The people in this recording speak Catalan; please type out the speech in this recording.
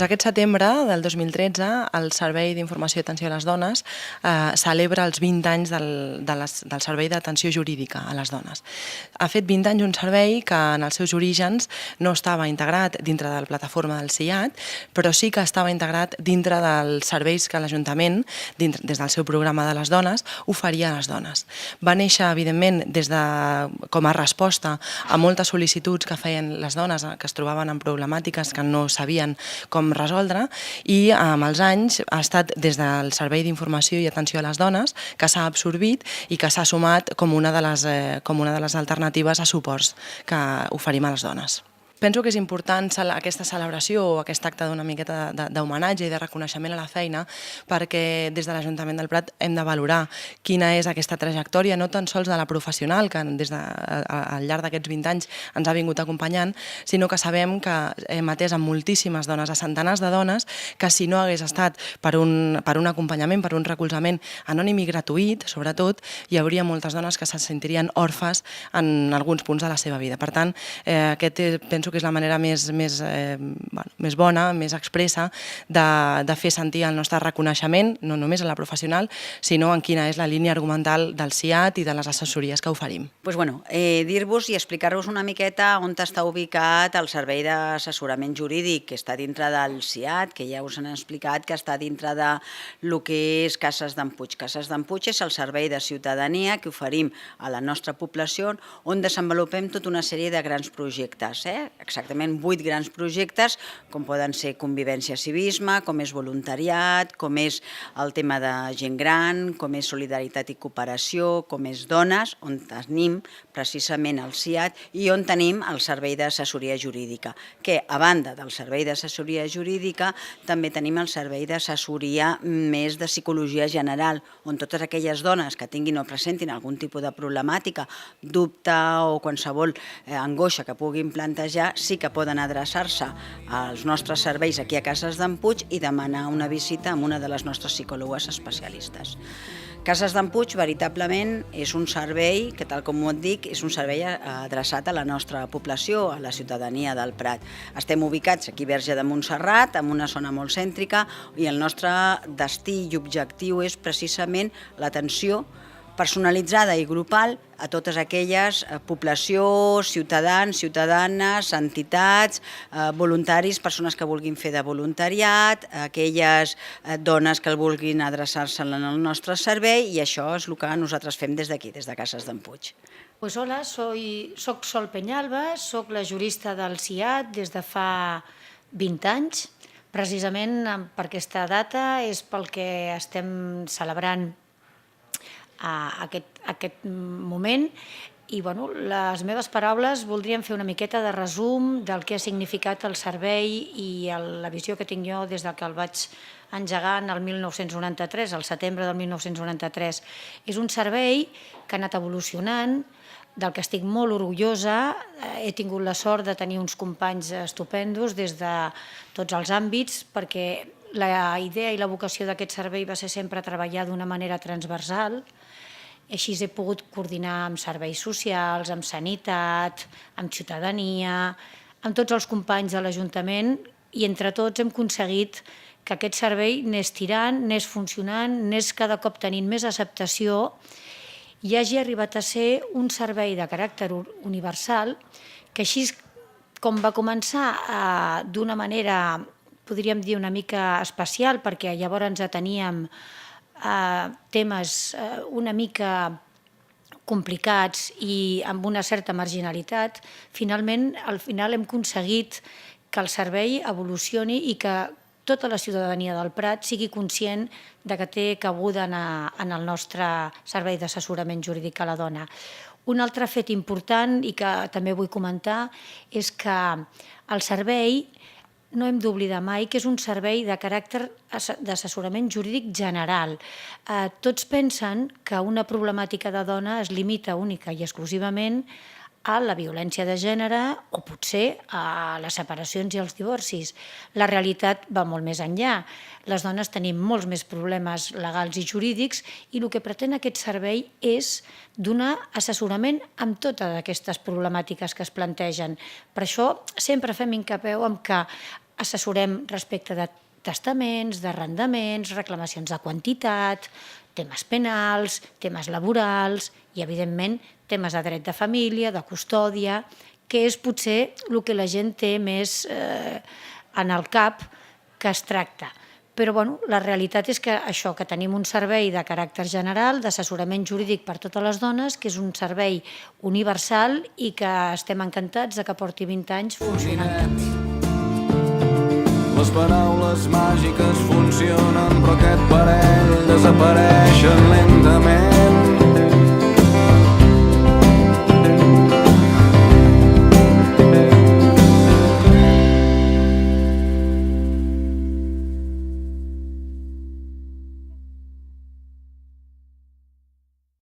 Doncs aquest setembre del 2013 el Servei d'Informació i Atenció a les Dones celebra els 20 anys del Servei d'Atenció Jurídica a les Dones. Ha fet 20 anys un servei que en els seus orígens no estava integrat dintre de la plataforma del CIAT, però sí que estava integrat dintre dels serveis que l'Ajuntament, des del seu programa de les dones, oferia a les dones. Va néixer, evidentment, com a resposta a moltes sol·licituds que feien les dones que es trobaven en problemàtiques que no sabien com resoldre, i amb els anys ha estat des del Servei d'Informació i Atenció a les Dones que s'ha absorbit i que s'ha sumat com una de les alternatives a suports que oferim a les dones. Penso que és important aquesta celebració o aquest acte d'una miqueta d'homenatge i de reconeixement a la feina, perquè des de l'Ajuntament del Prat hem de valorar quina és aquesta trajectòria, no tan sols de la professional, que al llarg d'aquests 20 anys ens ha vingut acompanyant, sinó que sabem que hem atès a moltíssimes dones, a centenars de dones, que si no hagués estat per un acompanyament, per un recolzament anònim i gratuït, sobretot, hi hauria moltes dones que se sentirien orfes en alguns punts de la seva vida. Per tant, penso que és la manera més bona, més expressa de fer sentir el nostre reconeixement, no només a la professional, sinó en quina és la línia argumental del CIAT i de les assessories que oferim. Dir-vos i explicar-vos una miqueta on està ubicat el Servei d'Assessorament Jurídic, que està dintre del CIAT, que ja us han explicat que està dintre del que és Cases d'en Puig. Cases d'en Puig és el servei de ciutadania que oferim a la nostra població, on desenvolupem tota una sèrie de grans projectes, exactament 8 grans projectes, com poden ser convivència civisme, com és voluntariat, com és el tema de gent gran, com és solidaritat i cooperació, com és dones, on tenim precisament el CIAT i on tenim el Servei d'Assessoria Jurídica, que a banda del Servei d'Assessoria Jurídica també tenim el Servei d'Assessoria més de Psicologia General, on totes aquelles dones que tinguin o presentin algun tipus de problemàtica, dubte o qualsevol angoixa que puguin plantejar, sí que poden adreçar-se als nostres serveis aquí a Cases d'en Puig i demanar una visita amb una de les nostres psicòlogues especialistes. Cases d'en Puig veritablement és un servei que, tal com ho dic, és un servei adreçat a la nostra població, a la ciutadania del Prat. Estem ubicats aquí a Verge de Montserrat, en una zona molt cèntrica, i el nostre destí i objectiu és precisament l'atenció personalitzada i grupal a totes aquelles població, ciutadans, ciutadanes, entitats, voluntaris, persones que vulguin fer de voluntariat, aquelles dones que vulguin adreçar-se al nostre servei, i això és el que nosaltres fem des d'aquí, des de Cases d'en Puig. Hola, soc Sol Peñalba, soc la jurista del CIAT des de fa 20 anys. Precisament per aquesta data és pel que estem celebrant aquest moment, i les meves paraules voldrien fer una miqueta de resum del que ha significat el servei i la visió que tinc jo des que el vaig engegar el 1993, al setembre del 1993. És un servei que ha anat evolucionant, del que estic molt orgullosa. He tingut la sort de tenir uns companys estupendos des de tots els àmbits, perquè la idea i la vocació d'aquest servei va ser sempre treballar d'una manera transversal. Així he pogut coordinar amb serveis socials, amb sanitat, amb ciutadania, amb tots els companys de l'Ajuntament, i entre tots hem aconseguit que aquest servei anés tirant, anés funcionant, anés cada cop tenint més acceptació i hagi arribat a ser un servei de caràcter universal que, així com va començar d'una manera, podríem dir, una mica especial, perquè llavors teníem temes una mica complicats i amb una certa marginalitat, al final hem aconseguit que el servei evolucioni i que tota la ciutadania del Prat sigui conscient que té cabuda en el nostre servei d'assessorament jurídic a la dona. Un altre fet important i que també vull comentar és que el servei, no hem d'oblidar mai que és un servei de caràcter d'assessorament jurídic general. Tots pensen que una problemàtica de dona es limita única i exclusivament a la violència de gènere o potser a les separacions i els divorcis. La realitat va molt més enllà. Les dones tenim molts més problemes legals i jurídics i el que pretén aquest servei és donar assessorament amb totes aquestes problemàtiques que es plantegen. Per això sempre fem hincapié en que assessorem respecte de testaments, d'arrendaments, reclamacions de quantitat, temes penals, temes laborals i, evidentment, temes de dret de família, de custòdia, que és potser el que la gent té més en el cap que es tracta. Però la realitat és que això, que tenim un servei de caràcter general, d'assessorament jurídic per a totes les dones, que és un servei universal i que estem encantats que porti 20 anys funcionant també. Les paraules màgiques funcionen, però aquest parell desapareixen lentament.